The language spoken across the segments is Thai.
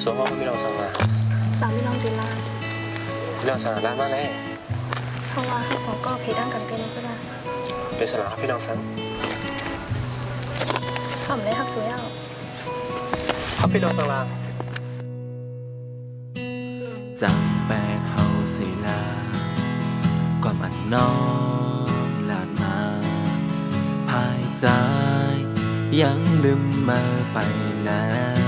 ส่วนห้องพี่น้องสั่งมา สามพี่น้องตีลา พี่น้องสั่งร้านมาเลย เพราะว่าให้สองก็เพดังกันเป็นก็ได้ เป็นสนามพี่น้องสั่ง ทำได้หักสวยเอา ครับพี่น้องสั่งลา จังแปดเฮาสิลาก่อนมันน้องลาดมาภายใจยังลืมมาไปแล้ว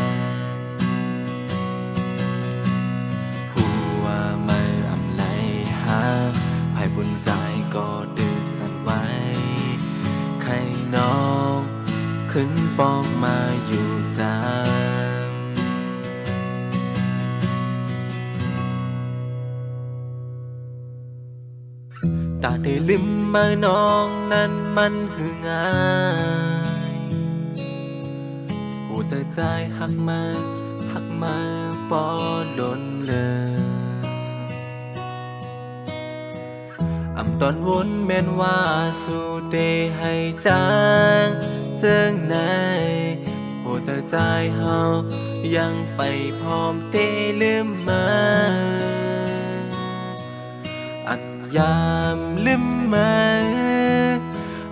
หัวไม่อำไลหาภายบุญใจก็ดึกสั่นไว้ใครน้องขึ้นปอกมาอยู่จังตาได้ลืมมาน้องนั้นมันหือง่ายหัวใจหักมาปอดนเลยอำตอนวนแม่นว่าสู่เดให้จางเจิงในหัวใจเฮายังไปพร้อมเตลืมมาอันยามลืมมา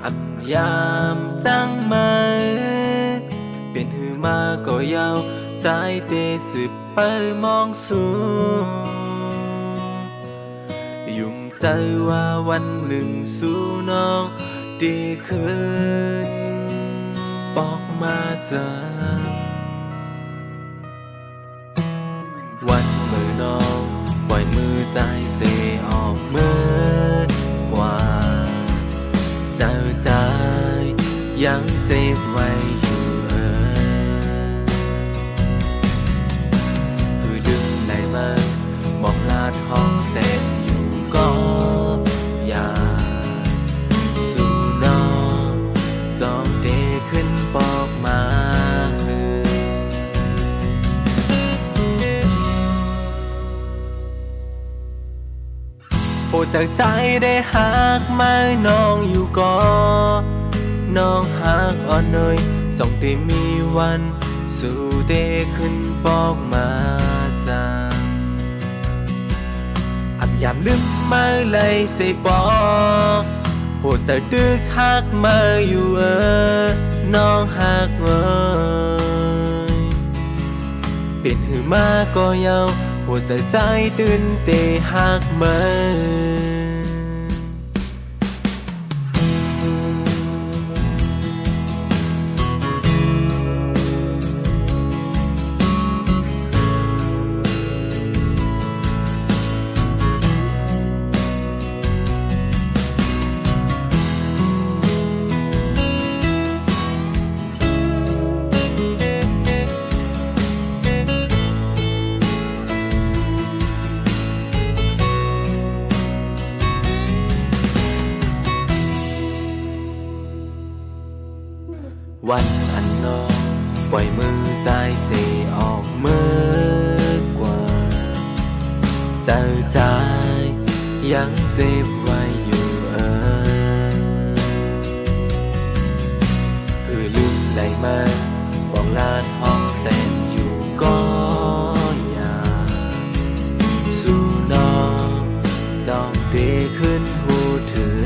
อันยามตั้งมาเป็นหือมาก็ยาวใจเตสืบไปมองสูงยุ่งใจว่าวันหนึ่งสู่น้องดีขึ้นบอกมาจังวันมือน้องปล่อยมือใจเสออกมือกว่าเจ้าใจยังเจ็บไว้อยู่คือดึงได้มามองลาดห้องเสร็จอยู่ก็อยากสู่น้องจองเดขึ้นปอกมาโปรดจากใจได้หักมาน้องอยู่ก็น้องหักอ่อนเนยจ้องได้มีวันสู่ได้ขึ้นปอกมาจังอับยามลืมมาเลยใส่ปอกโปรดจะดึกหักมาอยู่น้องหักเป็นหือมาก็ยาวหัวใจตื่นเตะหักมาวันอันน้องปล่อยมือใจเสออกมือกว่าเจ้าใจยังเจ็บไว้อยู่คือลืมได้มาบอกลาดห้องเต็มอยู่ก็อยากสู่น้องจองเดขึ้นหูถึง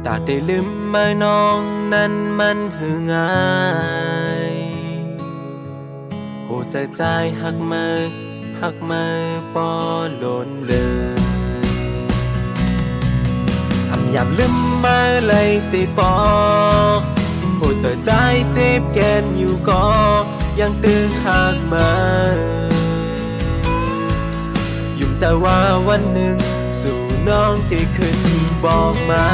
ตาได้ลืมมาน้องนั้นมันหือง่ายหัวใจหักมาปอโดนเลยทำยามลืมมาเลยสิปอกหัวใจเจ็บแก่นอยู่ก็ยังตื่นหักมายุ่งใจว่าวันหนึ่งสู่น้องที่ขึ้นบอกมา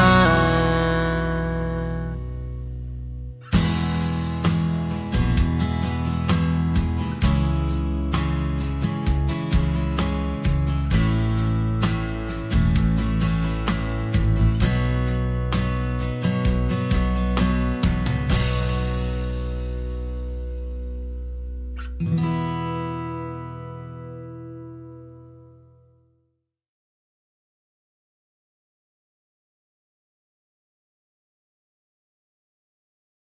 Mm-hmm.